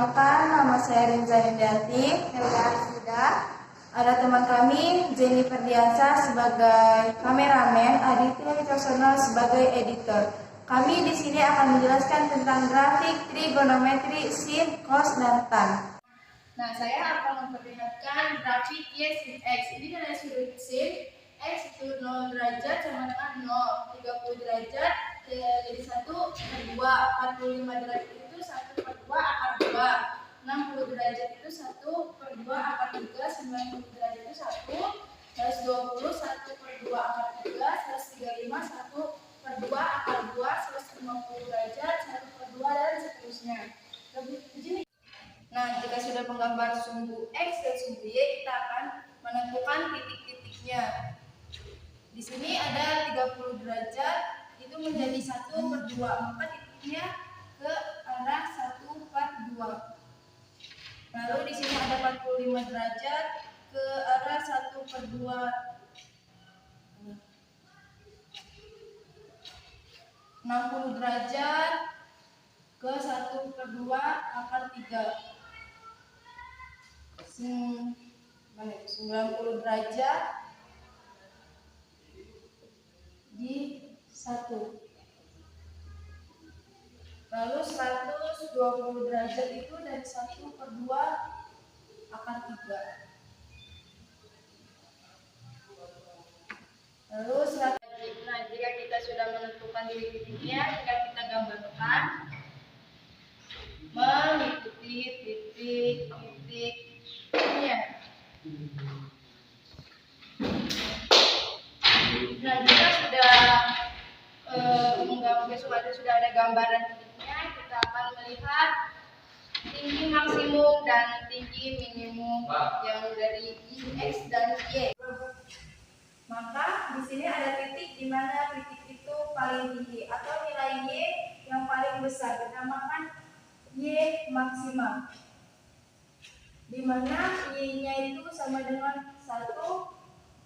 Perkenalkan, nama saya Rinza Hendarti. Ada teman kami, Jenny Ferdiansa sebagai kameramen, Aditya Wicaksono sebagai editor. Kami di sini akan menjelaskan tentang grafik, trigonometri, sin, cos, dan tan. Nah, saya akan memperlihatkan grafik Y sin X. Ini dari sudut sin, X itu 0 derajat sama dengan 0. 30 derajat jadi 1 per 2. 45 derajat itu 1 per 2 akar 2. 60 derajat itu 1 per 2 akar 3. 90 derajat itu 1. 120, 1 per 2 akar 3. 135, 1 per 2 akar 2. 150 derajat, 1 per 2, dan seterusnya. Nah, jika sudah menggambar sumbu X dan sumbu Y, kita akan menentukan titik-titiknya. Di sini ada 30 derajat, itu menjadi 1 per 2, maka titiknya ke arah 1 per 2. Lalu di sini ada 45 derajat, ke arah 1 per 2. 60 derajat, ke 1 per 2 akar 3. 90 derajat di 1. Lalu 120 derajat itu dari 1 per 2 akar 3. Lalu nah, jika kita sudah menentukan titik-titiknya, tinggal kita gambarkan mengikuti titik-titiknya. Nah, jika sudah ada gambaran titiknya, kita akan melihat tinggi maksimum dan tinggi minimum yang dari X dan Y. Maka di sini ada titik di mana titik itu paling tinggi atau nilai Y yang paling besar, dinamakan Y maksimal. Di mana Y-nya itu sama dengan 1.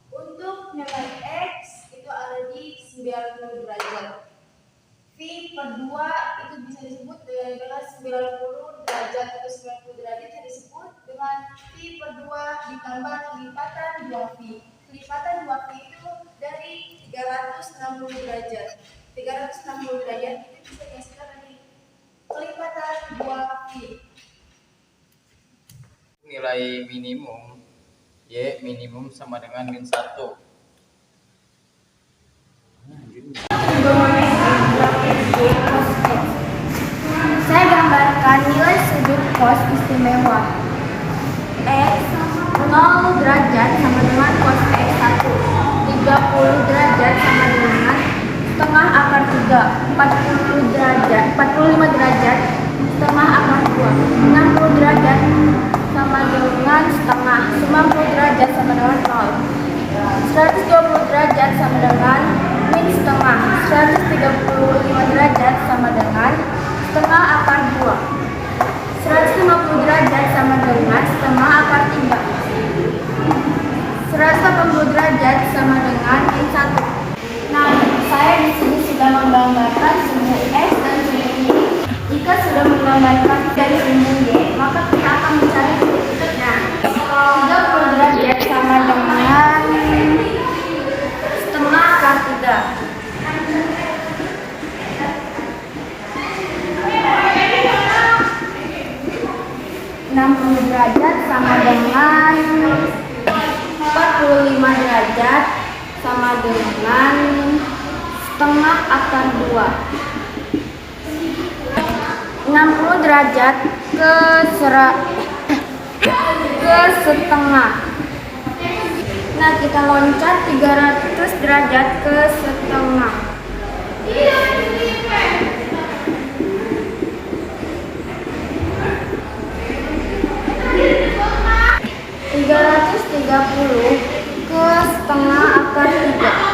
Untuk nilai X itu ada di 90 derajat. V per 2 itu bisa disebut dengan 90 derajat atau 90 derajat bisa disebut dengan V per 2 ditambah kelipatan 2V. Kelipatan 2V itu dari 360 derajat. 360 derajat itu bisa dihasilkan dari kelipatan 2V. Nilai minimum Y minimum sama dengan min 1. Saya gambarkan nilai sudut cos istimewa. X 0 derajat sama dengan cos X 1. 30 derajat sama dengan setengah akar 3. 45 derajat setengah akar 2. 60 derajat sama dengan setengah. 90 derajat sama dengan 0. 120 derajat sama dengan min setengah. 135 derajat sama dengan setengah akar 2. 150 derajat sama dengan setengah akar 3. 180 derajat sama dengan min 1. Nah, saya di sini sudah menggambarkan sumbu X dan sumbu Y. Jika sudah menggambarkan dari sumbu Y, maka kita akan mencari titik-titiknya. 30 derajat sama dengan setengah akar 3. 60 derajat sama dengan 45 derajat sama dengan setengah akar 2. 60 derajat ke setengah. Nah, kita loncat 300 derajat ke setengah. 330 ke setengah akar 3.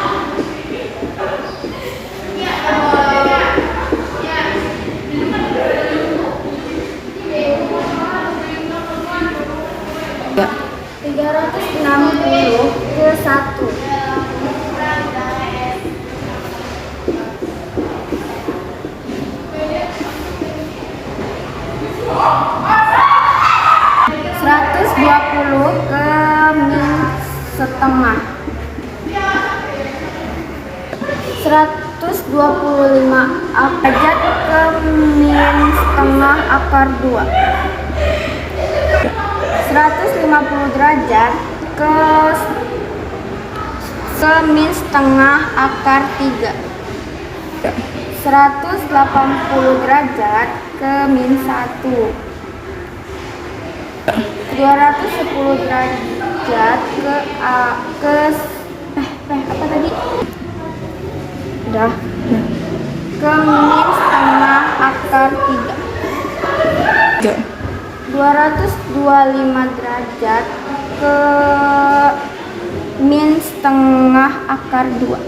360 ke 1. setengah. 125 derajat ke min setengah akar 2. 150 derajat ke min setengah akar 3. 180 derajat ke min 1. 210 derajat apa tadi? Udah. Ke min setengah akar 3. 225 derajat ke min setengah akar 2.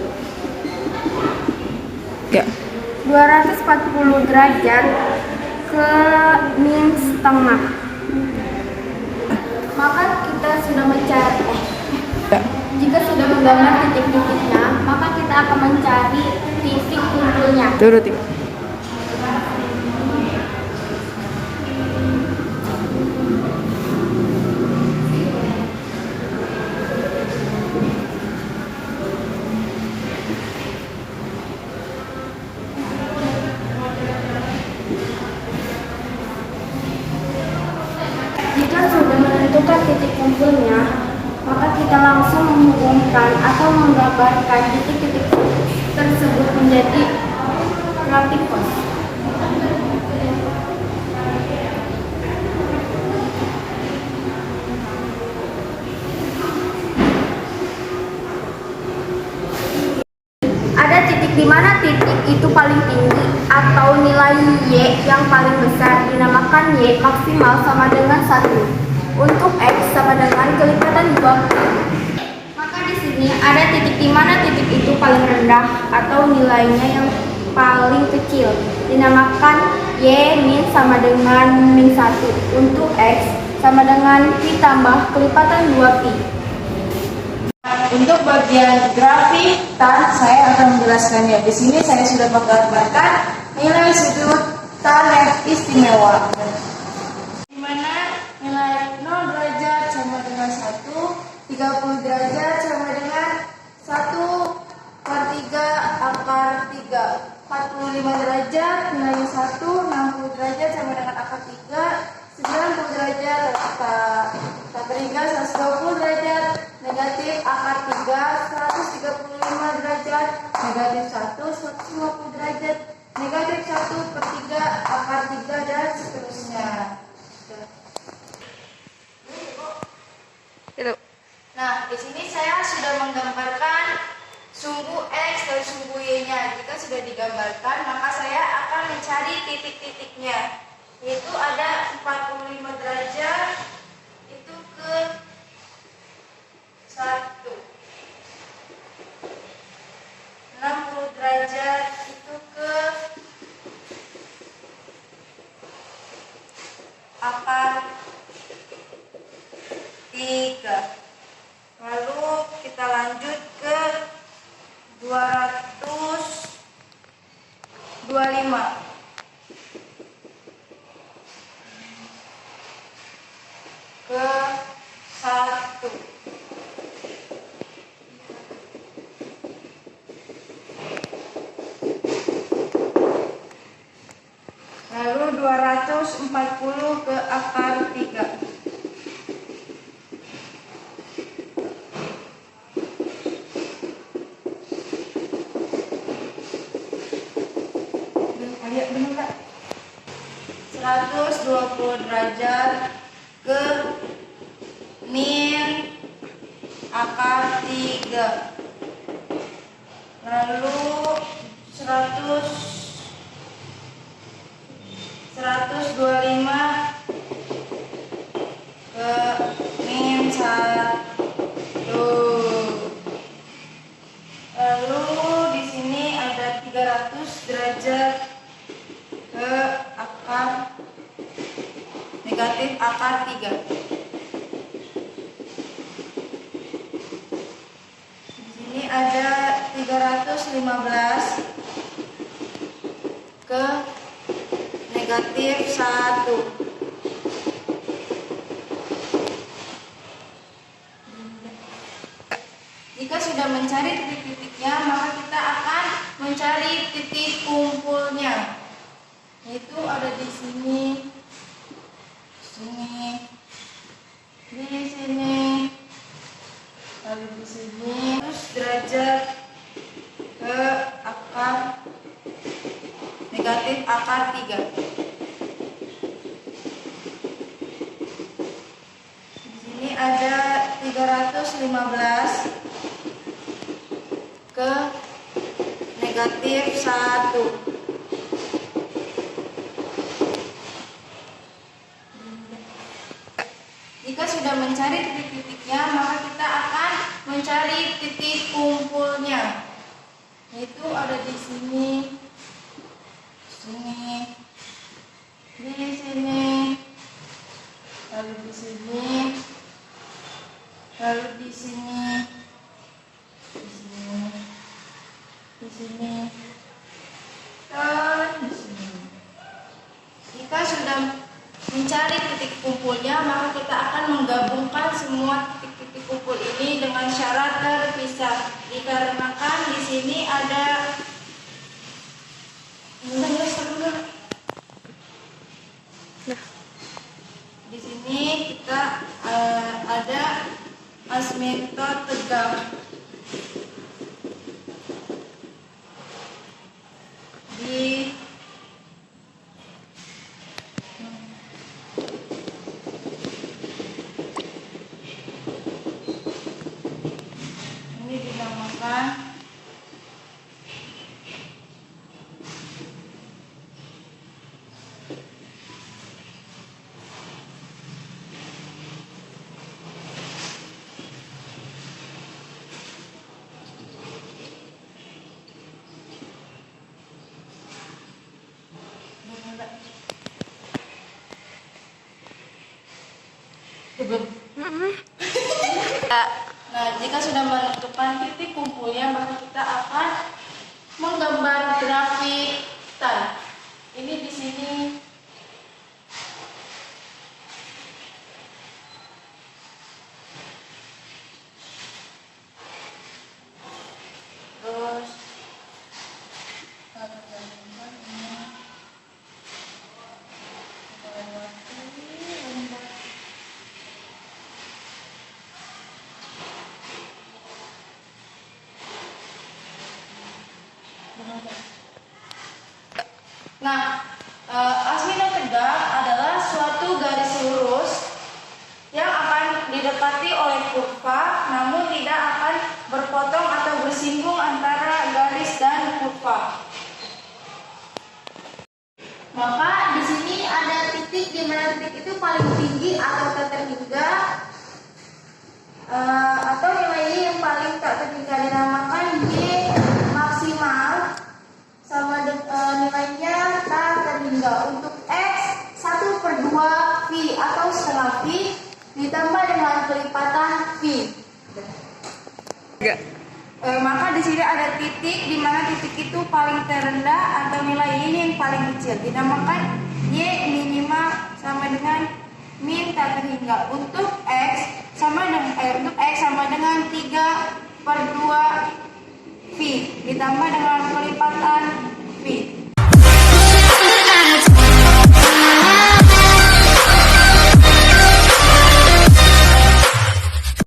240 derajat ke min setengah. Maka kita sudah mencari jika sudah menggambar titik-titiknya, maka kita akan mencari titik kumpulnya. Jika sudah menentukan titik kumpulnya, maka kita langsung menghubungkan atau menggambarkan titik-titik tersebut menjadi grafikos. Ada titik di mana titik itu paling tinggi atau nilai Y yang paling besar dinamakan Y maksimal sama dengan 1. Untuk X sama dengan kelipatan 2. Maka di sini ada titik di mana titik itu paling rendah atau nilainya yang paling kecil dinamakan Y min sama dengan min 1. Untuk X sama dengan Pi tambah kelipatan 2Pi. Untuk bagian grafik saya akan menjelaskannya. Di sini saya sudah menggambarkan nilai sudut tan yang istimewa. Di mana nilai 0 derajat sama dengan 1, 30 derajat sama dengan 1/3 akar 3, 45 derajat nilainya 1, 60 derajat sama dengan akar 3, 90 derajat akar 3, 120 derajat negatif akar 3, 135 derajat negatif 1, 150 derajat negatif 1/3 akar 3 dan seterusnya. Nah, di sini saya sudah menggambarkan sumbu X dan sumbu Y-nya. Jika sudah digambarkan, maka saya akan mencari titik-titiknya. Yaitu ada 45 derajat itu ke 1, 60 derajat itu ke akar 3. Lalu kita lanjut ke 225 ke 1. Lalu 240 ke akar 3. Ayo, benar Kak. 120 derajat ke min akar 3. Lalu 125 ke min 1. Lalu di sini ada 300 derajat ke akar negatif akar 3. Di sini ada 315 ke negatif 1. mencari titik-titiknya, maka kita akan mencari titik kumpulnya. Yaitu ada di sini, di sini, lalu di sini. Terus derajat ke akar negatif akar 3. Di sini ada 315 ke negatif 1. Jika sudah mencari titik-titiknya, maka kita akan mencari titik kumpulnya. Yaitu ada di sini, di sini, lalu di sini, lalu di sini, di sini, dan di sini. Jika sudah mencari titik kumpulnya, maka kita akan menggabungkan semua titik-titik kumpul ini dengan syarat terpisah. Dikarenakan di sini ada di sini kita ada asymptot tegak. Ini dinamakan Nah, jika sudah menentukan titik kumpulnya, maka kita akan menggambar grafitan. Ini di sini. Terus nah, asymptot tegak adalah suatu garis lurus yang akan didekati oleh kurva, namun tidak akan berpotong atau bersinggung antara garis dan kurva. Maka di sini ada titik di mana titik itu paling tinggi atau tak terhingga, atau nilai yang paling tak terhingga dinamakan Y maksimal sama nilainya tak terhingga. Untuk X 1/2 V atau setengah V ditambah dengan pelipatan V. Maka di sini ada titik di mana titik itu paling terendah atau nilai ini yang paling kecil dinamakan Y minimal sama dengan min tak terhingga. Untuk X sama dengan 3/2 V ditambah dengan pelipatan V.